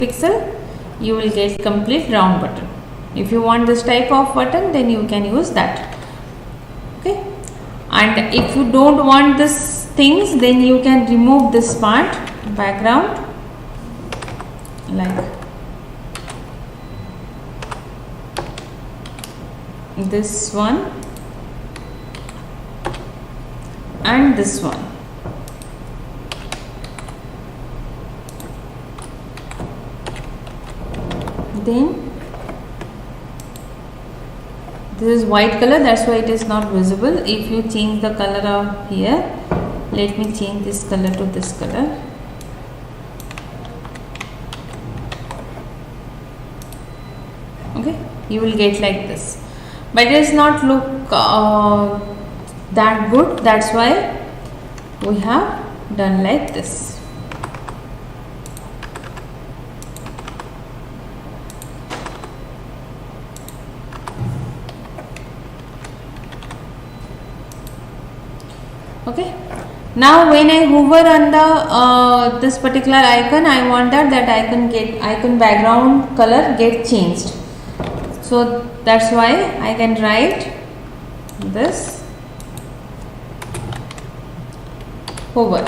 pixel, you will get complete round button. If you want this type of button, then you can use that. Okay, and if you don't want this things, then you can remove this part, background, like this one and this one. Then this is white color, that's why it is not visible. If you change the color of here, let me change this color to this color. Okay, you will get like this, but it does not look that good. That's why we have done like this. Okay, now when I hover on the this particular icon, I want that icon background color get changed. So that's why I can write this hover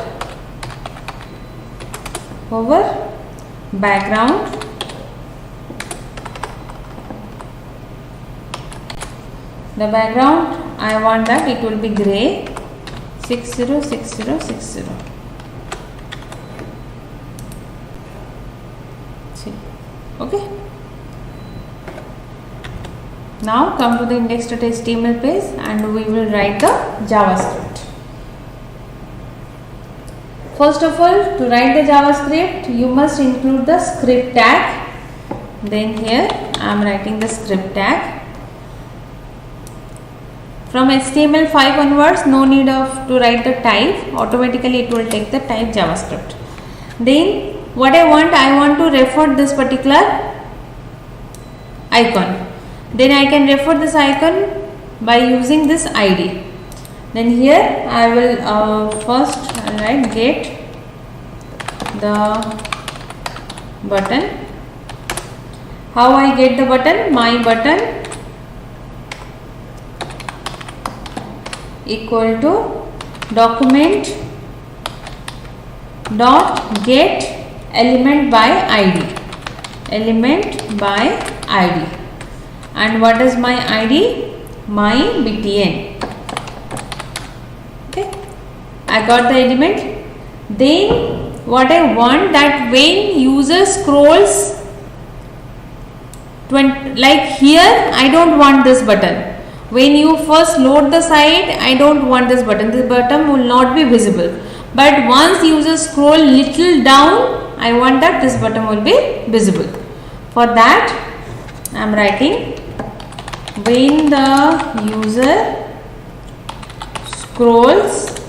background the background. I want that it will be gray 606060. See, okay. Now come to the index.html page and we will write the JavaScript. First of all, to write the JavaScript, you must include the script tag. Then here I am writing the script tag. From HTML5 onwards, no need of to write the type. Automatically it will take the type JavaScript. Then what I want to refer this particular icon. Then I can refer this icon by using this ID. Then here I will first write get the button. How I get the button? My button equal to document dot get element by ID. And what is my ID? My btn. Okay, I got the element. Then what I want that when user scrolls like here, I don't want this button. When you first load the site, I don't want this button. This button will not be visible. But once user scroll little down, I want that this button will be visible. For that, I am writing when the user scrolls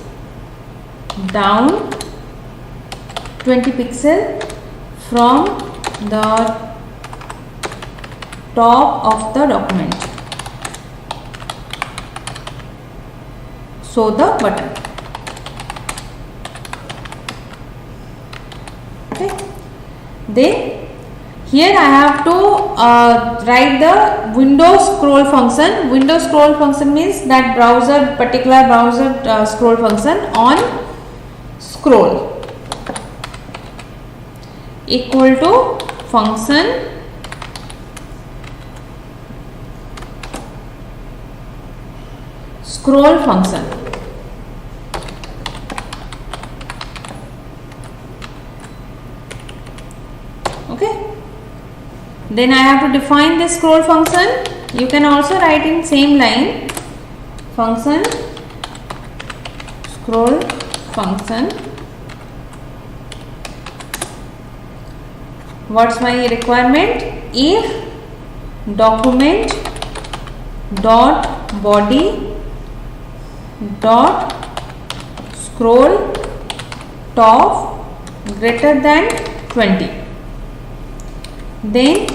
down 20 pixel from the top of the document, show the button. Okay. Then here I have to write the Windows scroll function. Windows scroll function means that particular browser scroll function on scroll equal to function scroll function. Okay. Then I have to define the scroll function. You can also write in same line function scroll function. What's my requirement? If document dot body dot scroll top greater than 20, then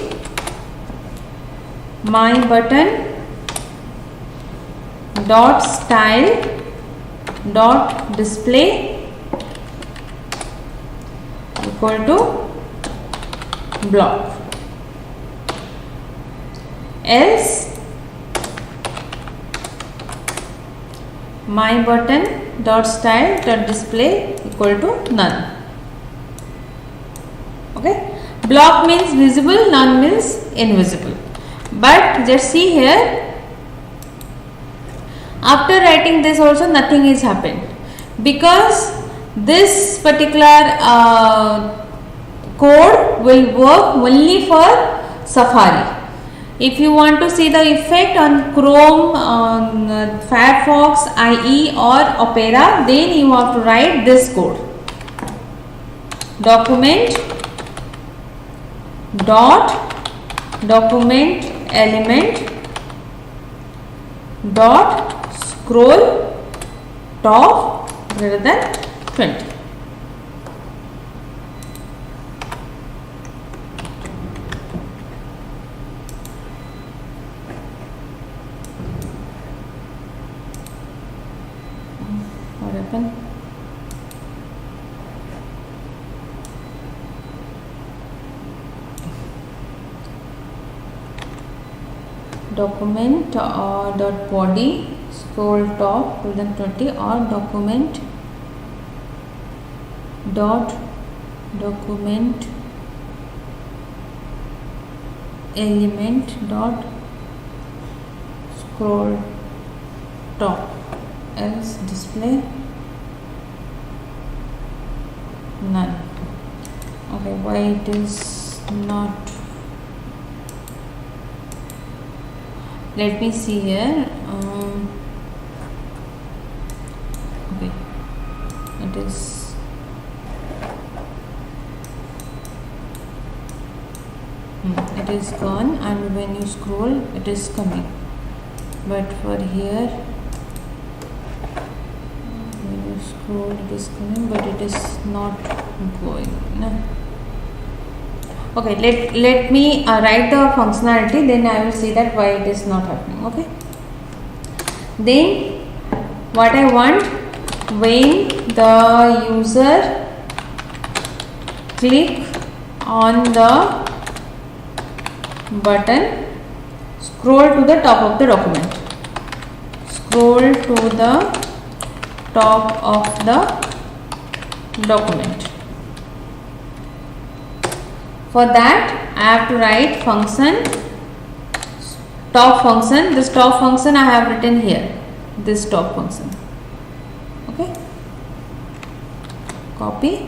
my button dot style dot display equal to block. Else my button dot style dot display equal to none. Okay, block means visible, none means invisible. But just see here, after writing this also nothing is happened, because this particular code will work only for Safari. If you want to see the effect on Chrome, on Firefox, IE or Opera, then you have to write this code. Document dot document element dot scroll top greater than 20. What happened? Document dot body scroll top greater than 20, or document dot document element dot scroll top, else display none. Okay, why it is not? Let me see here. Okay, it is it is gone, and when you scroll it is coming, but for here when you scroll it is coming, but it is not going. No. Okay, let me write the functionality, then I will see that why it is not happening. Okay, then what I want, when the user click on the button, scroll to the top of the document, scroll to the top of the document. For that I have to write function top function. This top function I have written here, this top function. Okay, copy,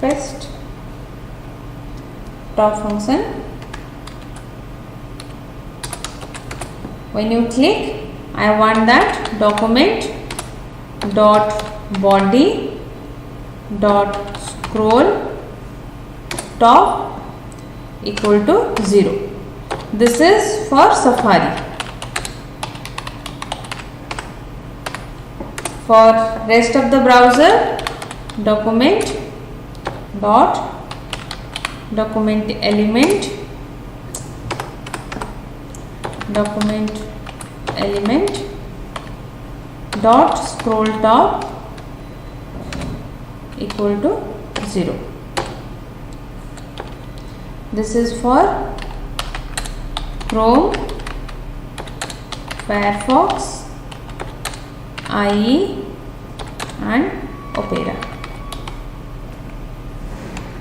paste, top function. When you click, I want that document dot body dot scroll top equal to 0. This is for Safari. For rest of the browser, document dot document element dot scroll top equal to 0. This is for Chrome, Firefox, IE and Opera.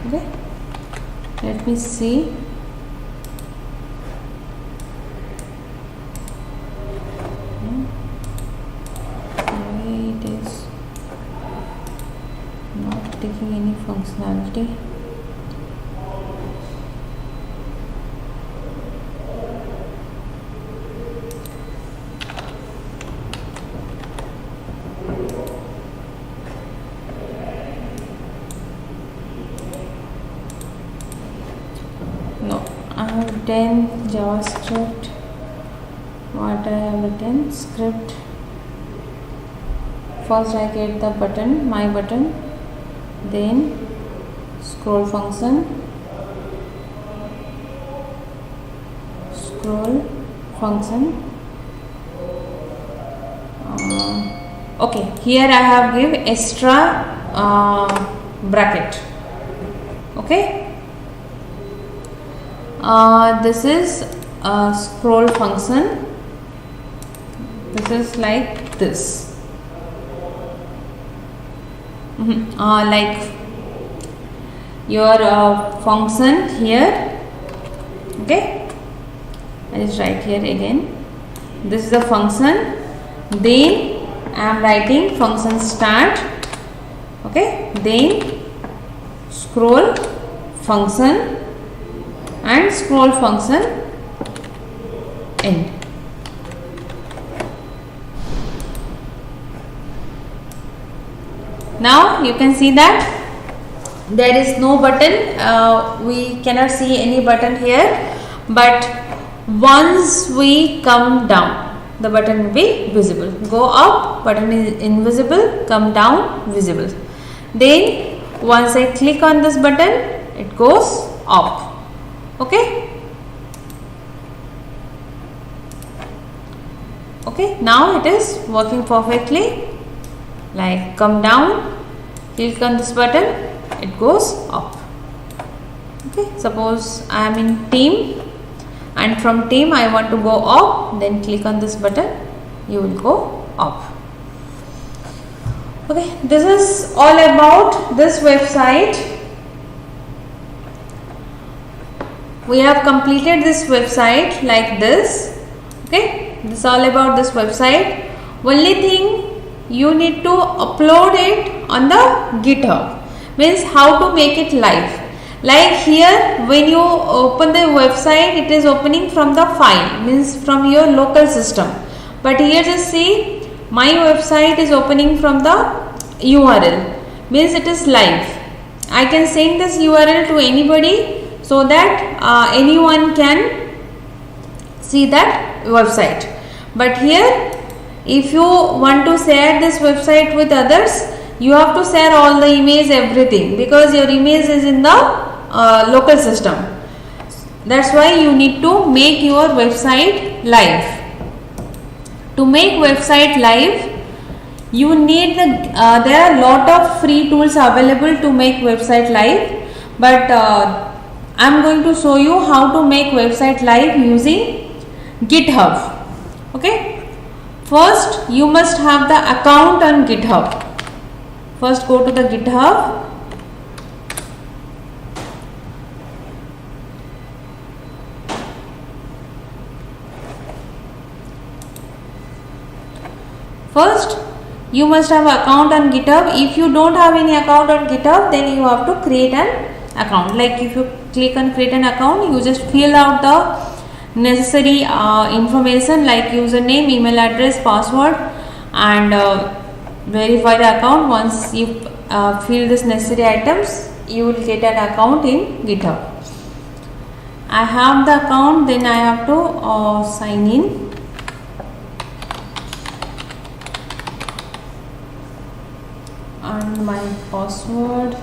Okay, let me see. Why it is not taking any functionality? No, I have written JavaScript. What I have written? Script. First I get the button, my button, then scroll function, okay, here I have give extra bracket. Okay. This is a scroll function. This is like this. Like your function here. Okay. I just write here again. This is the function. Then I am writing function start. Okay. Then scroll function and scroll function end. Now you can see that there is no button. We cannot see any button here, but once we come down, the button will be visible. Go up, button is invisible. Come down, visible. Then once I click on this button, it goes up. Okay. Okay. Now it is working perfectly. Like come down, click on this button, it goes up. Okay. Suppose I am in team, and from team I want to go up, then click on this button, you will go up. Okay, this is all about this website. We have completed this website like this. Okay, this is all about this website. Only thing, you need to upload it on the GitHub. Means how to make it live. Like here, when you open the website, it is opening from the file, means from your local system. But here just see, my website is opening from the URL, means it is live. I can send this URL to anybody so that anyone can see that website. But here, if you want to share this website with others, you have to share all the image, everything, because your image is in the local system. That's why you need to make your website live. To make website live, you need the there are lot of free tools available to make website live, but I am going to show you how to make website live using GitHub. Okay. First, you must have the account on GitHub. First, go to the GitHub. First, you must have account on GitHub. If you don't have any account on GitHub, then you have to create an account. Like if you click on create an account, you just fill out the necessary information like username, email address, password, and verify the account. Once you fill this necessary items, you will get an account in GitHub. I have the account, then I have to sign in. And my password,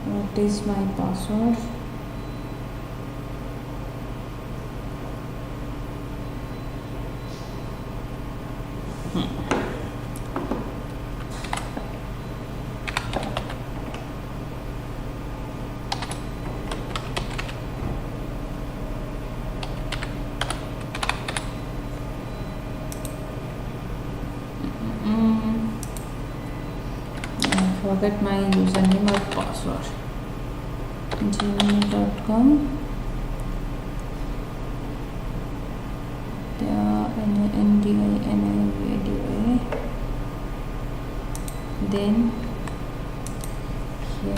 what is my password? Forget my username or password. gmail.com. Then here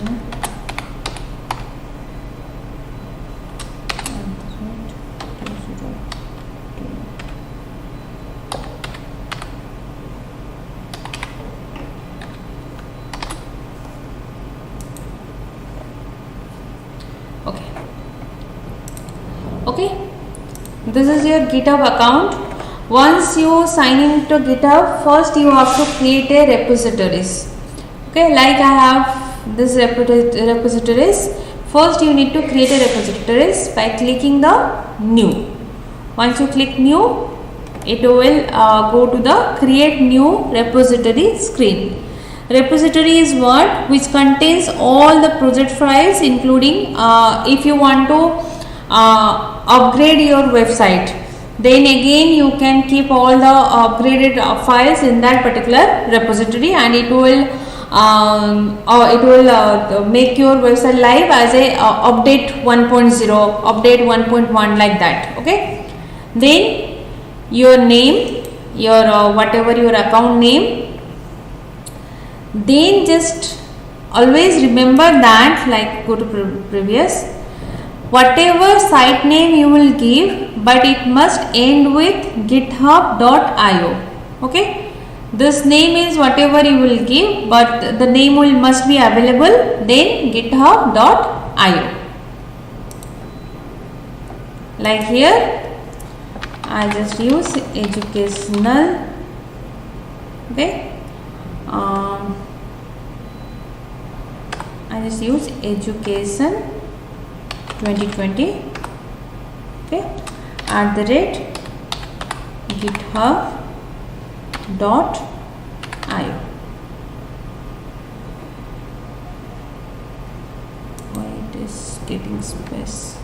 okay, this is your GitHub account. Once you sign in to GitHub, first you have to create a repositories. Okay, like I have this repositories. First you need to create a repositories by clicking the new. Once you click new, it will go to the create new repository screen. Repository is what? Which contains all the project files, including if you want to upgrade your website, then again you can keep all the upgraded files in that particular repository, and it will make your website live as a update 1.0, update 1.1, like that. Okay, then your name, your whatever your account name, then just always remember that, like go to previous, whatever site name you will give, but it must end with github.io. okay, this name is whatever you will give, but the name must be available, then github.io. like here I just use educational. Okay, I just use education 2020. okay, @github.io. why it is getting space?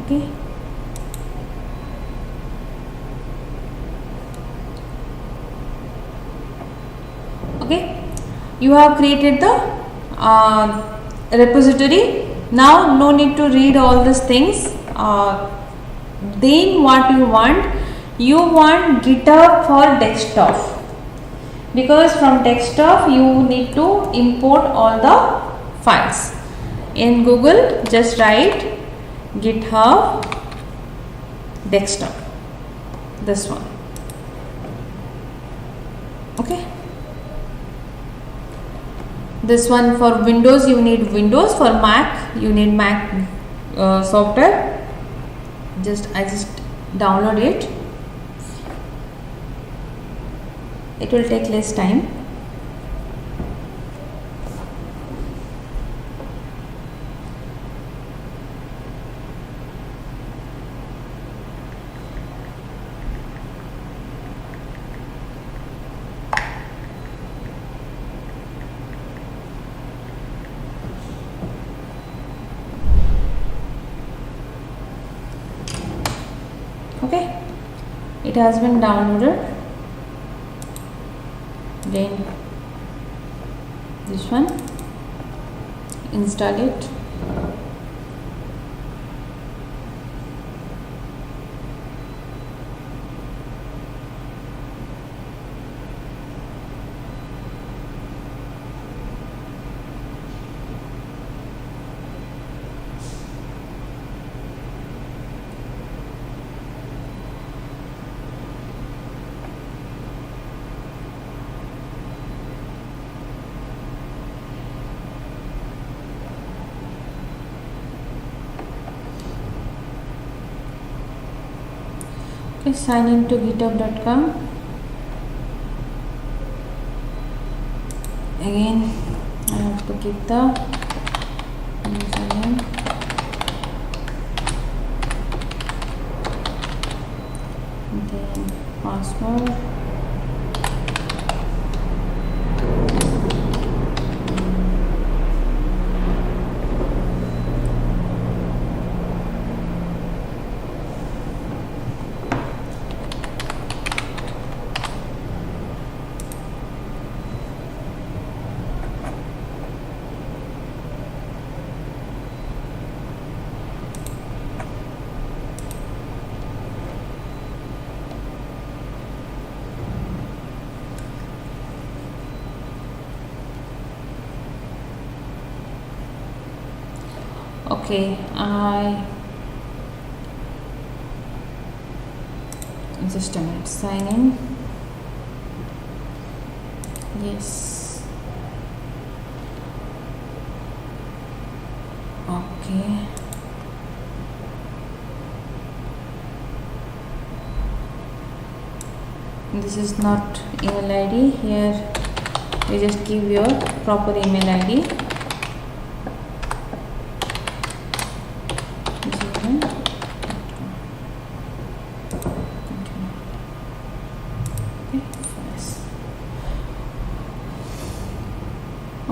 Okay, okay, you have created the repository. Now no need to read all these things. Then what you want? You want GitHub for desktop, because from desktop you need to import all the files. In Google just write GitHub desktop, this one. okay, this one for Windows you need Windows, for Mac you need Mac software. I just download it. It will take less time. Okay, it has been downloaded. Then this one, install it. Okay, sign in to github.com. Again I have to keep the username, then password. Okay, just a minute, sign in. Yes. Okay. This is not email ID. Here you just give your proper email ID.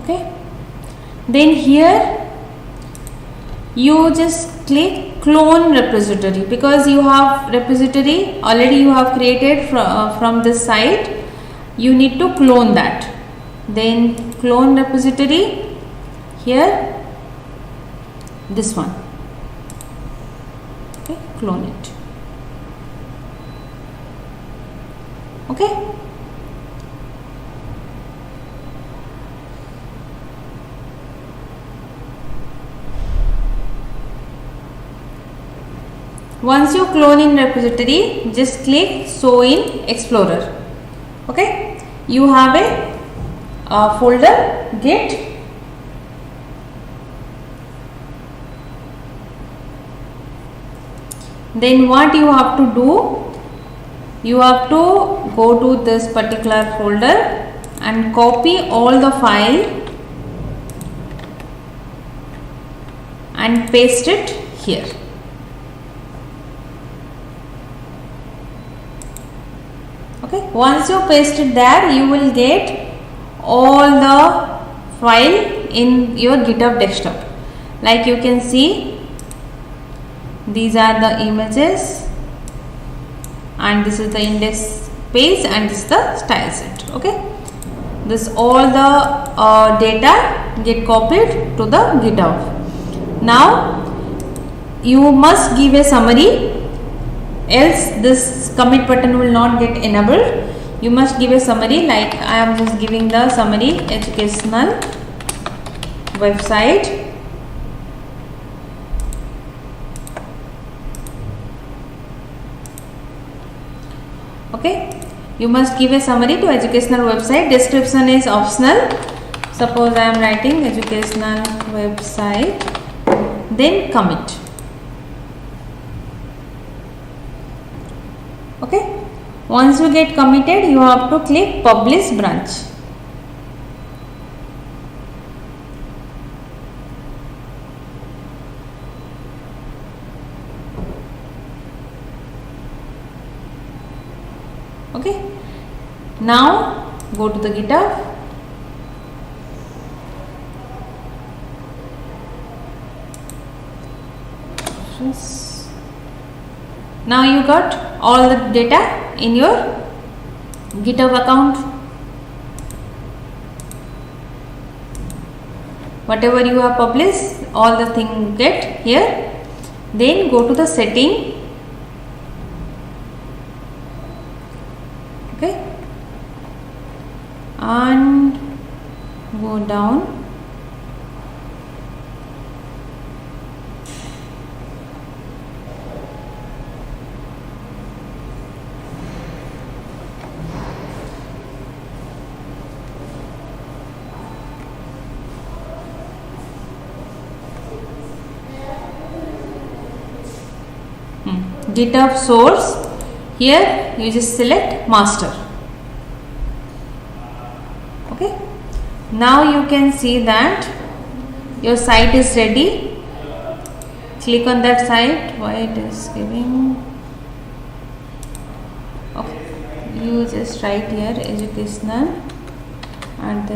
Okay, then here you just click clone repository, because you have repository already you have created from this site. You need to clone that. Then clone repository, here this one. Okay, clone it. Okay, once you clone in repository, just click show in Explorer. Okay, you have a folder Git. Then what you have to do, you have to go to this particular folder and copy all the file and paste it here. Okay, once you paste it there, you will get all the file in your GitHub desktop. Like you can see, these are the images and this is the index page and this is the style set. Okay, this all the data get copied to the GitHub. Now you must give a summary, else this commit button will not get enabled. You must give a summary, like I am just giving the summary: educational website Okay, you must give a summary to educational website. Description is optional. Suppose I am writing educational website, then commit. Okay, once you get committed, you have to click publish branch. Okay, now go to the GitHub. Now you got all the data in your GitHub account. Whatever you have published, all the thing get here. Then go to the setting. Okay, and go down. GitHub source. Here you just select master. Okay, now you can see that your site is ready. Click on that site. Why it is giving? Okay, you just write here educational @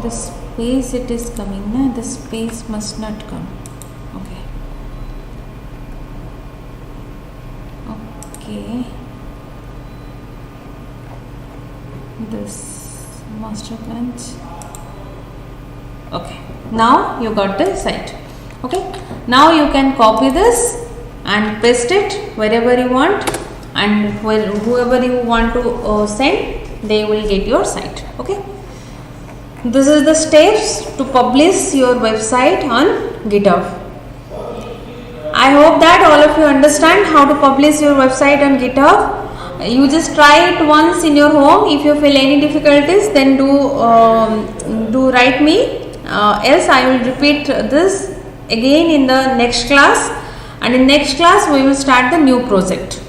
the space it is coming, na? The space must not come. Okay. Okay. This master branch. Okay. Now you got the site. Okay. Now you can copy this and paste it wherever you want, and whoever you want to send, they will get your site. Okay. This is the steps to publish your website on GitHub. I hope that all of you understand how to publish your website on GitHub. You just try it once in your home. If you feel any difficulties, then do write me. Else I will repeat this again in the next class. And in next class we will start the new project.